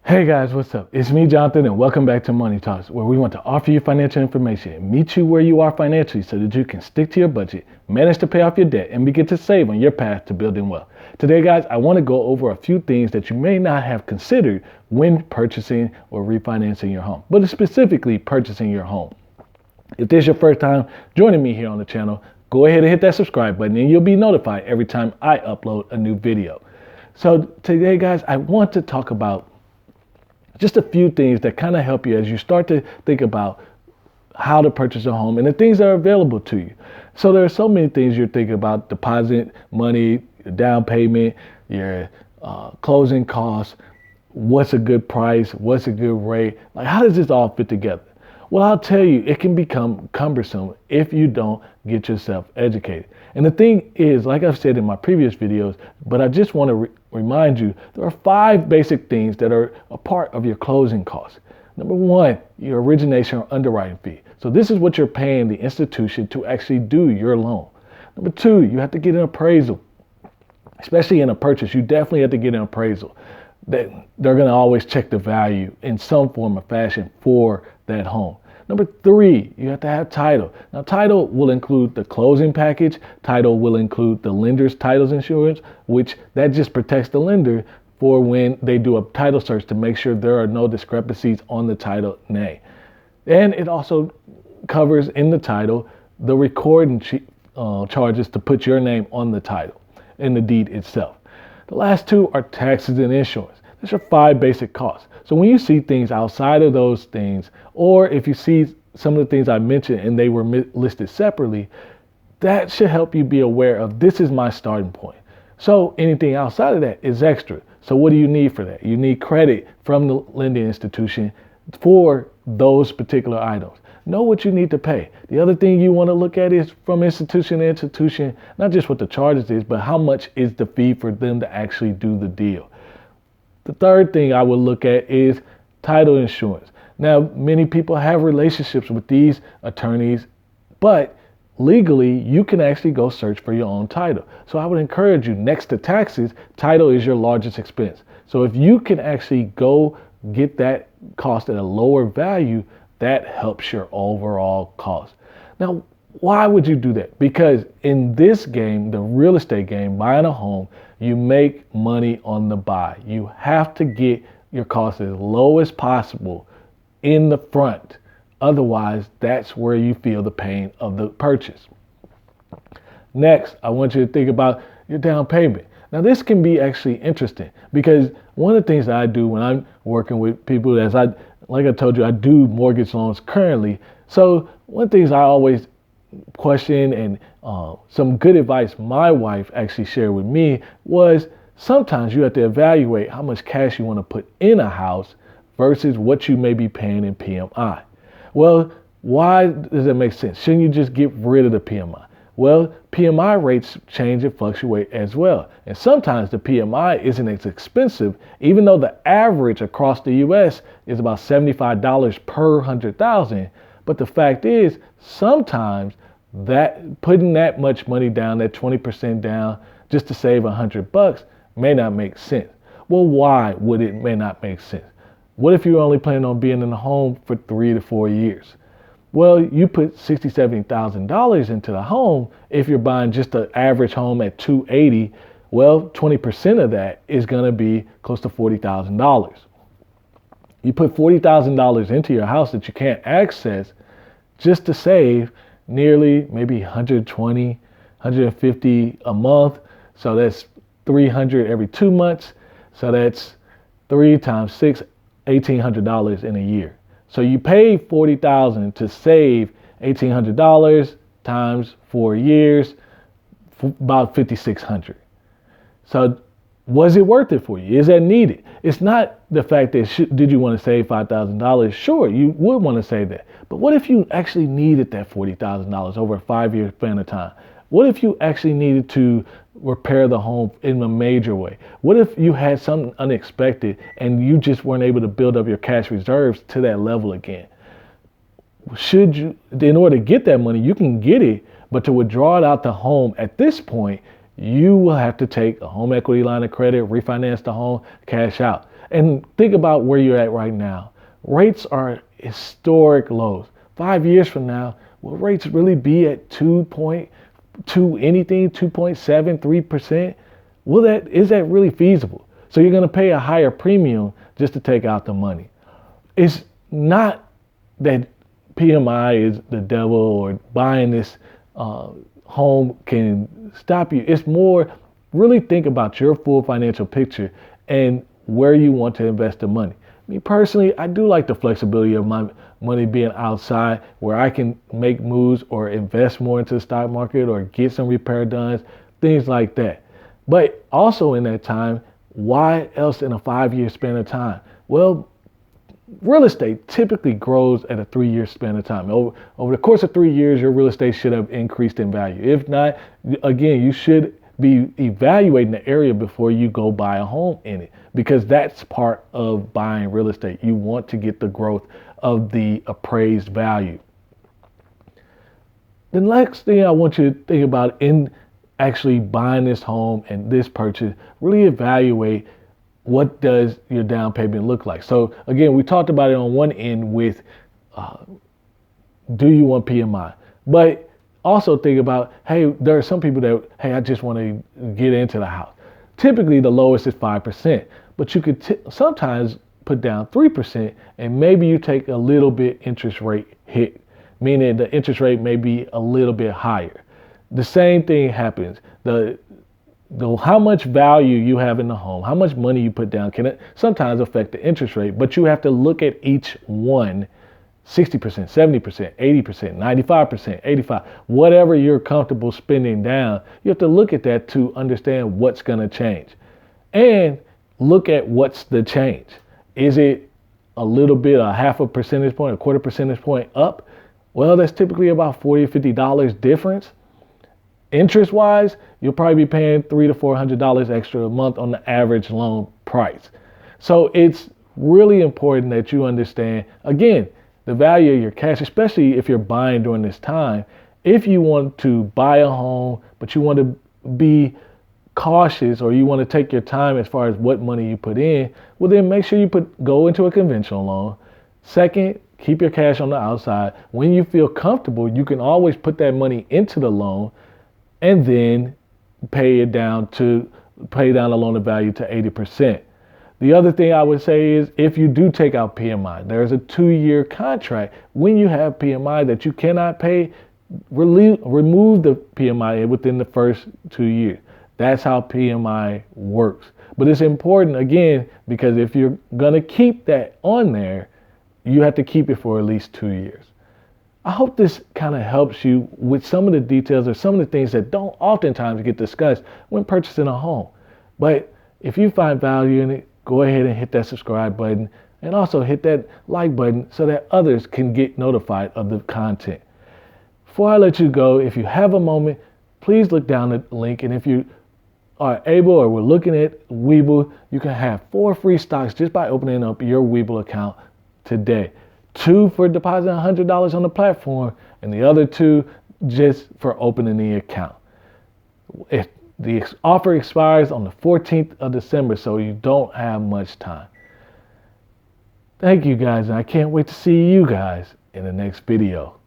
Hey guys, what's up? It's me, Jonathan, and welcome back to Money Talks, where we want to offer you financial information and meet you where you are financially so that you can stick to your budget, manage to pay off your debt, and begin to save on your path to building wealth. Today, guys, I want to go over a few things that you may not have considered when purchasing or refinancing your home, but specifically purchasing your home. If this is your first time joining me here on the channel, go ahead and hit that subscribe button and you'll be notified every time I upload a new video. So today, guys, I want to talk about just a few things that kind of help you as you start to think about how to purchase a home and the things that are available to you. So there are so many things you're thinking about: deposit, money, down payment, your closing costs, what's a good price, what's a good rate. Like, how does this all fit together? Well, I'll tell you, it can become cumbersome if you don't get yourself educated. And the thing is, like I've said in my previous videos, but I just want to remind you, there are 5 basic things that are a part of your closing costs. Number 1, your origination or underwriting fee. So this is what you're paying the institution to actually do your loan. Number 2, you have to get an appraisal. Especially in a purchase, you definitely have to get an appraisal. They're going to always check the value in some form or fashion for that home. Number 3, you have to have title. Now, title will include the closing package. Title will include the lender's titles insurance, which that just protects the lender for when they do a title search to make sure there are no discrepancies on the title name. And it also covers in the title the recording charges to put your name on the title in the deed itself. The last 2 are taxes and insurance. Those are 5 basic costs. So when you see things outside of those things, or if you see some of the things I mentioned and they were listed separately, that should help you be aware of, this is my starting point. So anything outside of that is extra. So what do you need for that? You need credit from the lending institution for those particular items. Know what you need to pay. The other thing you want to look at is from institution to institution, not just what the charges is, but how much is the fee for them to actually do the deal. The third thing I would look at is title insurance. Now, many people have relationships with these attorneys, but legally, you can actually go search for your own title. So I would encourage you, next to taxes, title is your largest expense. So if you can actually go get that cost at a lower value, that helps your overall cost. Now, why would you do that? Because in this game, the real estate game, buying a home, you make money on the buy. You have to get your costs as low as possible in the front. Otherwise, that's where you feel the pain of the purchase. Next, I want you to think about your down payment. Now, this can be actually interesting because one of the things that I do when I'm working with people, like I told you, I do mortgage loans currently. So one of the things I always question, and some good advice my wife actually shared with me, was sometimes you have to evaluate how much cash you want to put in a house versus what you may be paying in PMI. Well, why does that make sense? Shouldn't you just get rid of the PMI? Well, PMI rates change and fluctuate as well. And sometimes the PMI isn't as expensive, even though the average across the US is about $75 per 100,000. But the fact is, sometimes that putting that much money down, that 20% down, just to save $100 may not make sense. Well, why would it may not make sense? What if you're only planning on being in the home for 3 to 4 years? Well, you put $60,000, $70,000 into the home. If you're buying just an average home at $280,000, well, 20% of that is going to be close to $40,000. You put $40,000 into your house that you can't access just to save nearly maybe $120, $150 a month. So that's $300 every 2 months. So that's 3 times 6, $1,800 in a year. So you pay $40,000 to save $1,800 times 4 years, about $5,600. So was it worth it for you? Is that needed? It's not the fact that did you want to save $5,000? Sure, you would want to save that. But what if you actually needed that $40,000 over a 5-year span of time? What if you actually needed to repair the home in a major way? What if you had something unexpected and you just weren't able to build up your cash reserves to that level again? Should you, in order to get that money, you can get it, but to withdraw it out the home at this point, you will have to take a home equity line of credit, refinance the home, cash out. And think about where you're at right now. Rates are historic lows. 5 years from now, will rates really be at 2.2 anything, 2.7, 3%? Is that really feasible? So you're going to pay a higher premium just to take out the money. It's not that PMI is the devil or buying this home can stop you. It's more, really think about your full financial picture and where you want to invest the money. Me personally, I do like the flexibility of my money being outside where I can make moves or invest more into the stock market or get some repair done, things like that. But also in that time, why else in a 5-year span of time? Well, real estate typically grows at a 3-year span of time. Over the course of 3 years, your real estate should have increased in value. If not, again, you should be evaluating the area before you go buy a home in it, because that's part of buying real estate. You want to get the growth of the appraised value. The next thing I want you to think about in actually buying this home and this purchase, really evaluate what does your down payment look like. So again, we talked about it on one end with do you want PMI? But also think about, hey, there are some people that, hey, I just want to get into the house. Typically the lowest is 5%, but you could sometimes put down 3% and maybe you take a little bit interest rate hit, meaning the interest rate may be a little bit higher. The same thing happens. How much value you have in the home, how much money you put down can sometimes affect the interest rate, but you have to look at each one, 60%, 70%, 80%, 95%, 85%, whatever you're comfortable spending down, you have to look at that to understand what's going to change. And look at what's the change. Is it a little bit, a half a percentage point, a quarter percentage point up? Well, that's typically about $40, $50 difference. Interest wise, you'll probably be paying $300 to $400 extra a month on the average loan price. So it's really important that you understand, again, the value of your cash, especially if you're buying during this time. If you want to buy a home, but you want to be cautious or you want to take your time as far as what money you put in, well, then make sure you go into a conventional loan. Second, keep your cash on the outside. When you feel comfortable, you can always put that money into the loan and then pay down the loan to value to 80%. The other thing I would say is if you do take out PMI, there's a 2-year contract. When you have PMI that you cannot pay, remove the PMI within the first 2 years. That's how PMI works. But it's important, again, because if you're going to keep that on there, you have to keep it for at least 2 years. I hope this kind of helps you with some of the details or some of the things that don't oftentimes get discussed when purchasing a home. But if you find value in it, go ahead and hit that subscribe button and also hit that like button so that others can get notified of the content. Before I let you go, if you have a moment, please look down at the link. And if you are able or we're looking at Webull, you can have 4 free stocks just by opening up your Webull account today. 2 for depositing $100 on the platform, and the other 2 just for opening the account. If the offer expires on the 14th of December, so you don't have much time. Thank you guys, and I can't wait to see you guys in the next video.